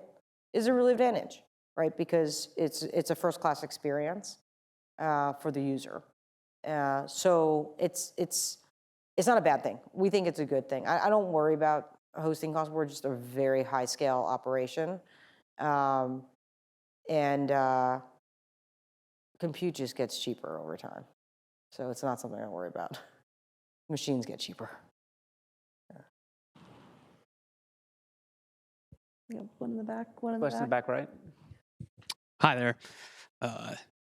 is a real advantage, right? Because it's a first-class experience for the user. So it's not a bad thing. We think it's a good thing. I don't worry about hosting costs. We're just a very high-scale operation. Compute just gets cheaper over time. So it's not something I worry about. Machines get cheaper. Yeah, one in the back, one in Question in the back right. Hi there.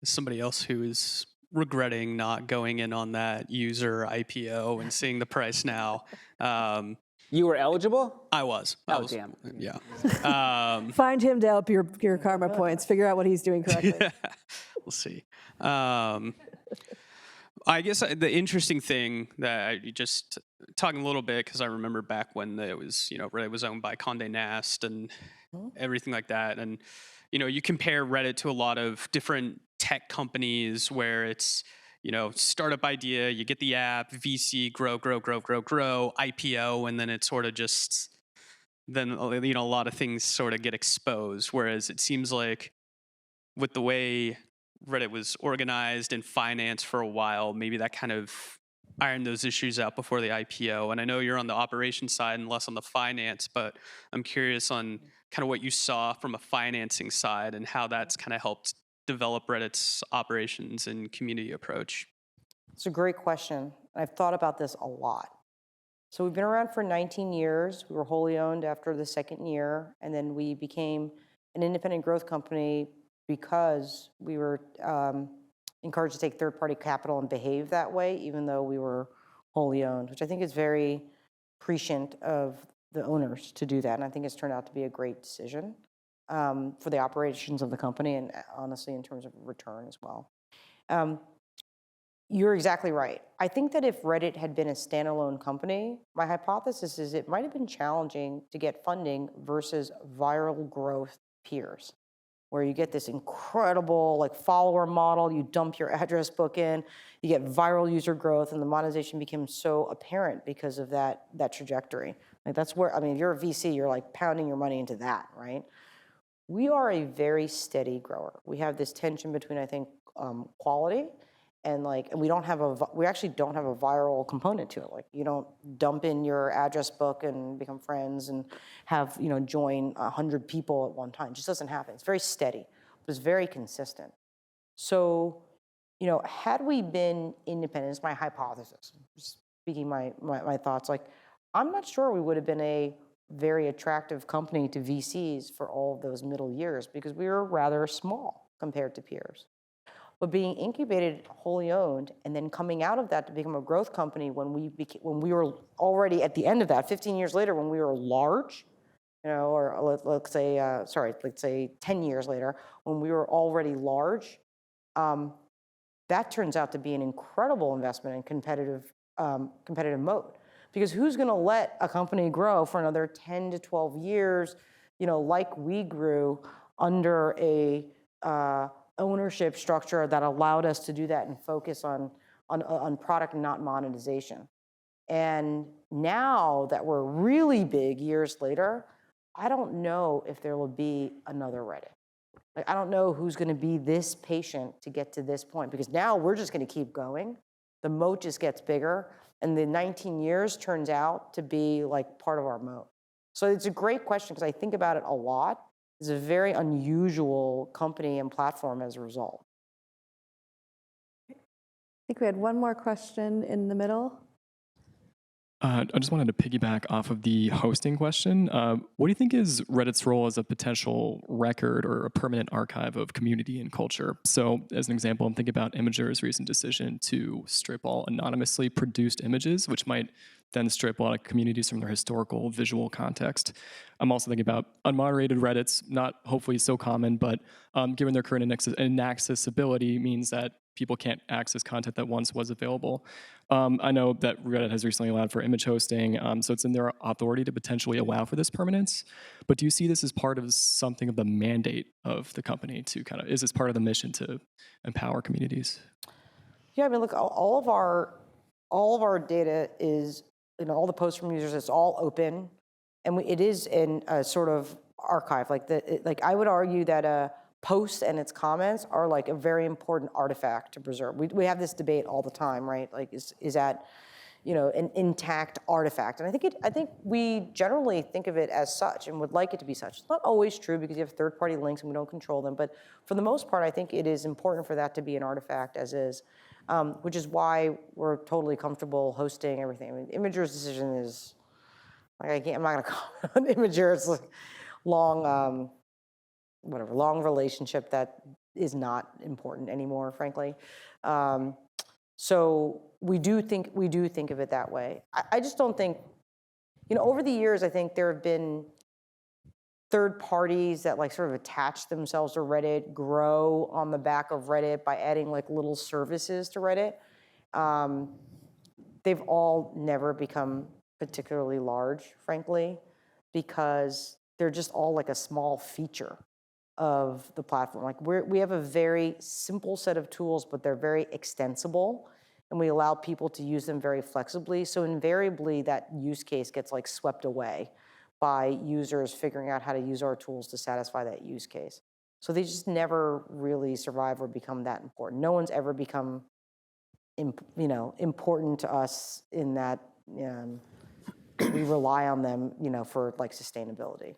Somebody else who is regretting not going in on that user IPO and seeing the price now. You were eligible? I was. Damn. Yeah. Find him to help your karma points. Figure out what he's doing correctly. Yeah, we'll see. I guess the interesting thing that I just talking a little bit, because I remember back when it was, Reddit was owned by Condé Nast and everything like that. And, you compare Reddit to a lot of different tech companies where it's, startup idea, you get the app, VC, grow, IPO, and then it sort of just then a lot of things sort of get exposed. Whereas it seems like with the way Reddit was organized and financed for a while, maybe that kind of ironed those issues out before the IPO. And I know you're on the operations side and less on the finance, but I'm curious on kind of what you saw from a financing side and how that's kind of helped develop Reddit's operations and community approach. It's a great question. I've thought about this a lot. So we've been around for 19 years. We were wholly owned after the second year, and then we became an independent growth company because we were encouraged to take third-party capital and behave that way, even though we were wholly owned, which I think is very prescient of the owners to do that. And I think it's turned out to be a great decision for the operations of the company and honestly in terms of return as well. You're exactly right. I think that if Reddit had been a standalone company, my hypothesis is it might have been challenging to get funding versus viral growth peers, where you get this incredible like follower model, you dump your address book in, you get viral user growth, and the monetization becomes so apparent because of that trajectory. Like that's where, I mean, if you're a VC, you're like pounding your money into that, right? We are a very steady grower. We have this tension between, I think, quality and we actually don't have a viral component to it. Like you don't dump in your address book and become friends and have, join 100 people at one time. It just doesn't happen. It's very steady, but it's very consistent. So, had we been independent, it's my hypothesis, just speaking my thoughts, I'm not sure we would have been a very attractive company to VCs for all of those middle years because we were rather small compared to peers. But being incubated, wholly owned, and then coming out of that to become a growth company when we were already at the end of that, 15 years later, when we were large, or let's say 10 years later, when we were already large, that turns out to be an incredible investment in competitive moat. Because who's going to let a company grow for another 10 to 12 years, like we grew under a ownership structure that allowed us to do that and focus on product and not monetization. And now that we're really big years later, I don't know if there will be another Reddit. I don't know who's going to be this patient to get to this point because now we're just going to keep going. The moat just gets bigger, and the 19 years turns out to be like part of our moat. So it's a great question because I think about it a lot. It's a very unusual company and platform as a result. I think we had one more question in the middle. I just wanted to piggyback off of the hosting question. What do you think is Reddit's role as a potential record or a permanent archive of community and culture? So as an example, I'm thinking about Imagur's recent decision to strip all anonymously produced images, which might then strip a lot of communities from their historical visual context. I'm also thinking about unmoderated Reddits, not hopefully so common, but given their current inaccessibility means that people can't access content that once was available. I know that Reddit has recently allowed for image hosting, so it's in their authority to potentially allow for this permanence. But do you see this as part of something of the mandate of the company to is this part of the mission to empower communities? Yeah, I mean, look, all of our data is, all the posts from users, it's all open, and it is in a sort of archive. I would argue that a post and its comments are like a very important artifact to preserve. We have this debate all the time, right? Is that, an intact artifact? And I think we generally think of it as such and would like it to be such. It's not always true because you have third-party links and we don't control them. But for the most part, I think it is important for that to be an artifact as is, which is why we're totally comfortable hosting everything. I mean, Imagur's decision is, I'm not going to comment on Imagur. It's long, long relationship that is not important anymore, frankly. So we do think of it that way. I just don't think, over the years, I think there have been third parties that sort of attach themselves to Reddit, grow on the back of Reddit by adding little services to Reddit. They've all never become particularly large, frankly, because they're just all a small feature of the platform. We have a very simple set of tools, but they're very extensible, and we allow people to use them very flexibly. So invariably, that use case gets swept away by users figuring out how to use our tools to satisfy that use case. So they just never really survive or become that important. No one's ever become, important to us in that we rely on them, for like sustainability.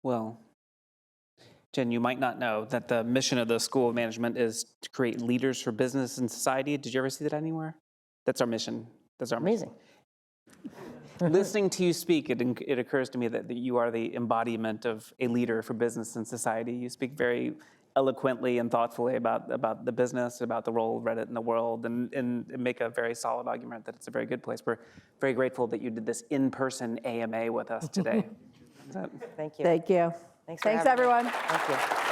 Well, Jen, you might not know that the mission of the School of Management is to create leaders for business and society. Did you ever see that anywhere? That's our mission. That's our Amazing. Listening to you speak, it occurs to me that you are the embodiment of a leader for business and society. You speak very eloquently and thoughtfully about the business, about the role of Reddit in the world, and make a very solid argument that it's a very good place. We're very grateful that you did this in-person AMA with us today. Thank you. Thank you. Thanks Thanks, everyone. Thank you.